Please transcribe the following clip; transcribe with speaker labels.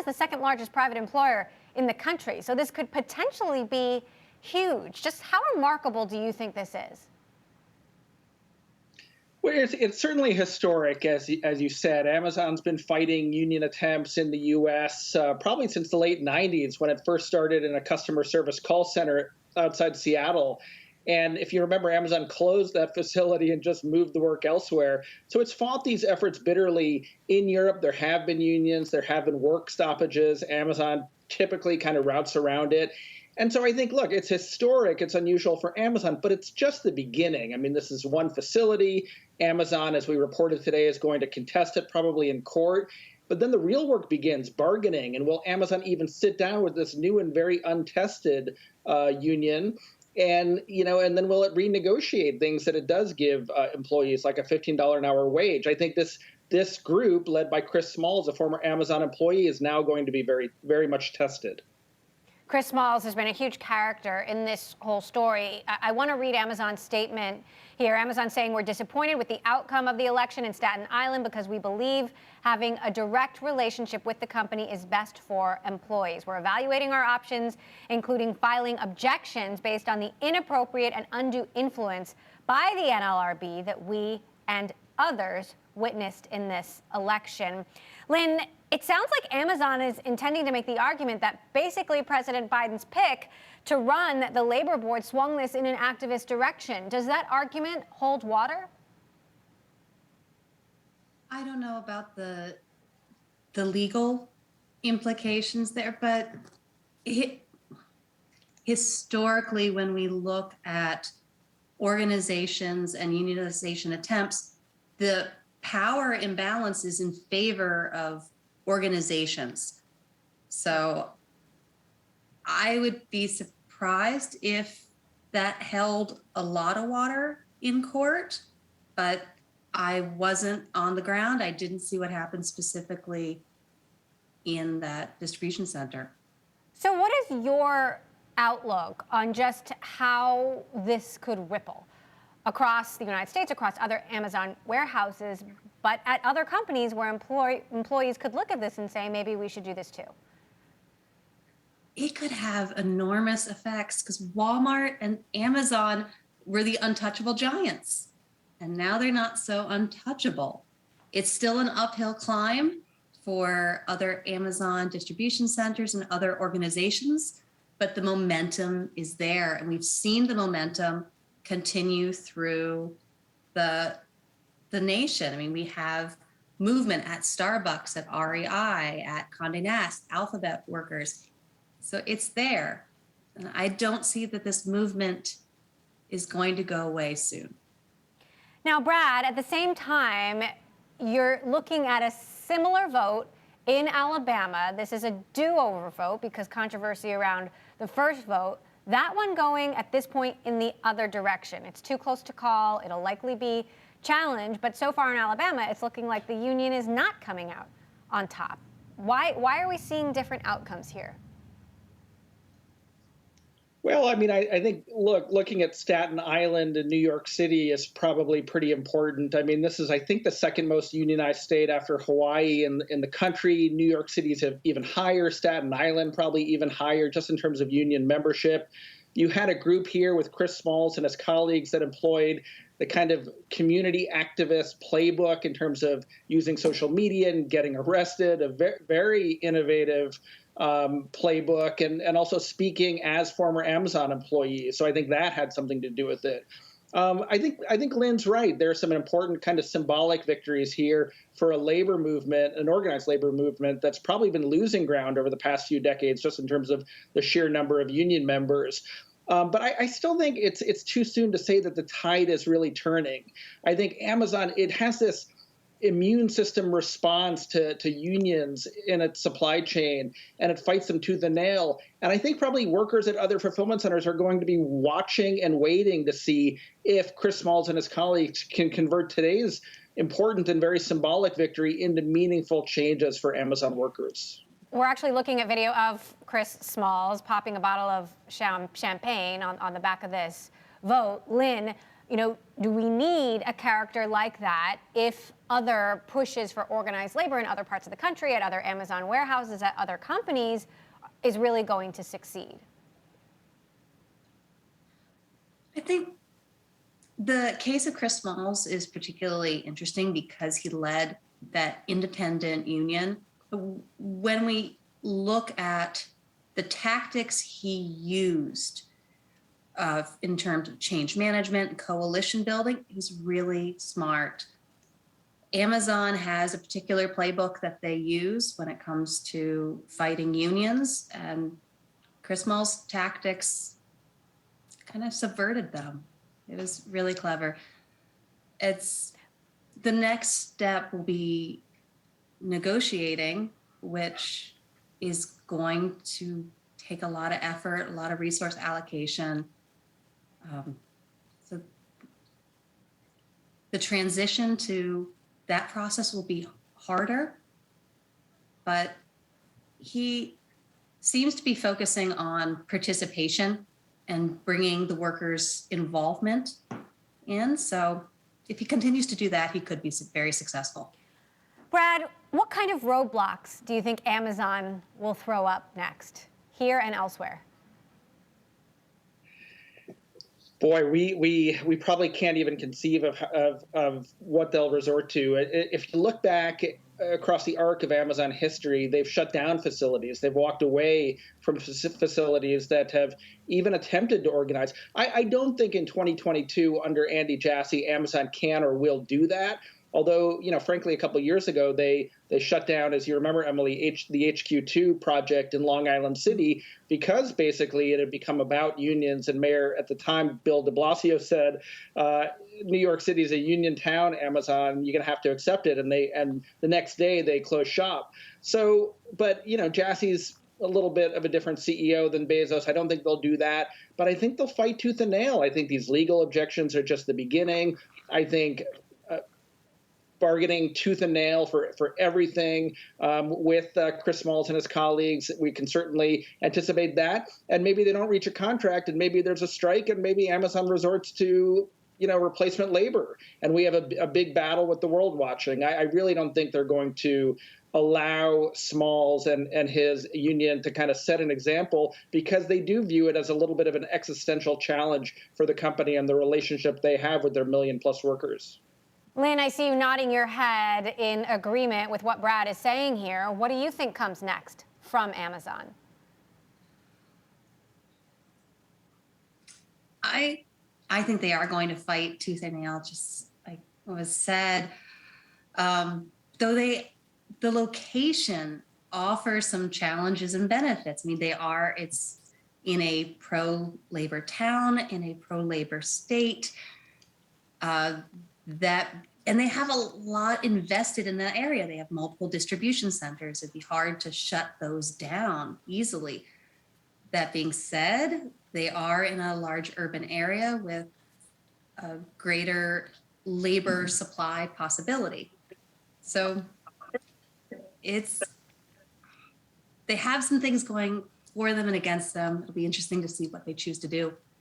Speaker 1: is the second largest private employer in the country. So this could potentially be huge. Just how remarkable do you think this is?
Speaker 2: Well, it's certainly historic, as you said. Amazon's been fighting union attempts in the U.S. Probably since the late 90s, when it first started in a customer service call center outside Seattle. And if you remember, Amazon closed that facility and just moved the work elsewhere. So it's fought these efforts bitterly. In Europe, there have been unions, there have been work stoppages. Amazon typically kind of routes around it. And so I think, look, it's historic, it's unusual for Amazon, but it's just the beginning. I mean, this is one facility. Amazon, as we reported today, is going to contest it probably in court. But then the real work begins, bargaining. And will Amazon even sit down with this new and very untested union? And, and then will it renegotiate things that it does give employees, like a $15 an hour wage? I think this group, led by Chris Smalls, a former Amazon employee, is now going to be very, very much tested.
Speaker 1: Chris Smalls has been a huge character in this whole story. I want to read Amazon's statement here. Amazon saying, we're disappointed with the outcome of the election in Staten Island because we believe having a direct relationship with the company is best for employees. We're evaluating our options, including filing objections based on the inappropriate and undue influence by the NLRB that we and others witnessed in this election. Lynn, it sounds like Amazon is intending to make the argument that basically President Biden's pick to run the labor board swung this in an activist direction. Does that argument hold water?
Speaker 3: I don't know about the legal implications there, but historically, when we look at organizations and unionization attempts, the power imbalance is in favor of organizations. So I would be surprised if that held a lot of water in court, but I wasn't on the ground. I didn't see what happened specifically in that distribution center.
Speaker 1: So what is your outlook on just how this could ripple across the United States, across other Amazon warehouses, but at other companies where employees could look at this and say, maybe we should do this too?
Speaker 3: It could have enormous effects because Walmart and Amazon were the untouchable giants, and now they're not so untouchable. It's still an uphill climb for other Amazon distribution centers and other organizations, but the momentum is there, and we've seen the momentum continue through the nation. I mean, we have movement at Starbucks, at REI, at Condé Nast, Alphabet workers. So it's there. And I don't see that this movement is going to go away soon.
Speaker 1: Now, Brad, at the same time, you're looking at a similar vote in Alabama. This is a do-over vote because controversy around the first vote. That one going at this point in the other direction. It's too close to call. It'll likely be challenged. But so far in Alabama, it's looking like the union is not coming out on top. Why are we seeing different outcomes here?
Speaker 2: Well, I mean, I think, looking at Staten Island and New York City is probably pretty important. I mean, this is, I think, the second most unionized state after Hawaii in the country. New York City's even higher, Staten Island probably even higher, just in terms of union membership. You had a group here with Chris Smalls and his colleagues that employed the kind of community activist playbook in terms of using social media and getting arrested, a very innovative playbook, and also speaking as former Amazon employees. So I think that had something to do with it. I think Lynn's right. There are some important kind of symbolic victories here for a labor movement, an organized labor movement that's probably been losing ground over the past few decades, just in terms of the sheer number of union members. But I still think it's too soon to say that the tide is really turning. I think Amazon, it has this immune system response to unions in its supply chain, and it fights them tooth and nail. And I think probably workers at other fulfillment centers are going to be watching and waiting to see if Chris Smalls and his colleagues can convert today's important and very symbolic victory into meaningful changes for Amazon workers.
Speaker 1: We're actually looking at video of Chris Smalls popping a bottle of champagne on the back of this vote. Lynn, Do we need a character like that if other pushes for organized labor in other parts of the country, at other Amazon warehouses, at other companies, is really going to succeed?
Speaker 3: I think the case of Chris Smalls is particularly interesting because he led that independent union. When we look at the tactics he used in terms of change management, coalition building, he was really smart. Amazon has a particular playbook that they use when it comes to fighting unions, and Chris Smalls' tactics kind of subverted them. It was really clever. It's the next step will be negotiating, which is going to take a lot of effort, a lot of resource allocation. So the transition to that process will be harder, but he seems to be focusing on participation and bringing the workers' involvement in. So if he continues to do that, he could be very successful.
Speaker 1: Brad, what kind of roadblocks do you think Amazon will throw up next, here and elsewhere?
Speaker 2: Boy, we probably can't even conceive of what they'll resort to. If you look back across the arc of Amazon history, they've shut down facilities. They've walked away from facilities that have even attempted to organize. I don't think in 2022, under Andy Jassy, Amazon can or will do that. Although, frankly, a couple of years ago, they shut down, as you remember, Emily, the HQ2 project in Long Island City because basically it had become about unions. And Mayor at the time, Bill de Blasio, said, New York City is a union town, Amazon, you're going to have to accept it. And the next day they closed shop. So, but, Jassy's a little bit of a different CEO than Bezos. I don't think they'll do that, but I think they'll fight tooth and nail. I think these legal objections are just the beginning. I think bargaining tooth and nail for everything with Chris Smalls and his colleagues. We can certainly anticipate that. And maybe they don't reach a contract, and maybe there's a strike, and maybe Amazon resorts to replacement labor. And we have a big battle with the world watching. I really don't think they're going to allow Smalls and his union to kind of set an example, because they do view it as a little bit of an existential challenge for the company and the relationship they have with their million-plus workers.
Speaker 1: Lynn, I see you nodding your head in agreement with what Brad is saying here. What do you think comes next from Amazon?
Speaker 3: I think they are going to fight tooth and nail, just like was said. Though the location offers some challenges and benefits. I mean, it's in a pro-labor town, in a pro-labor state. And they have a lot invested in that area. They have multiple distribution centers. It'd be hard to shut those down easily. That being said, they are in a large urban area with a greater labor supply possibility. So they have some things going for them and against them. It'll be interesting to see what they choose to do.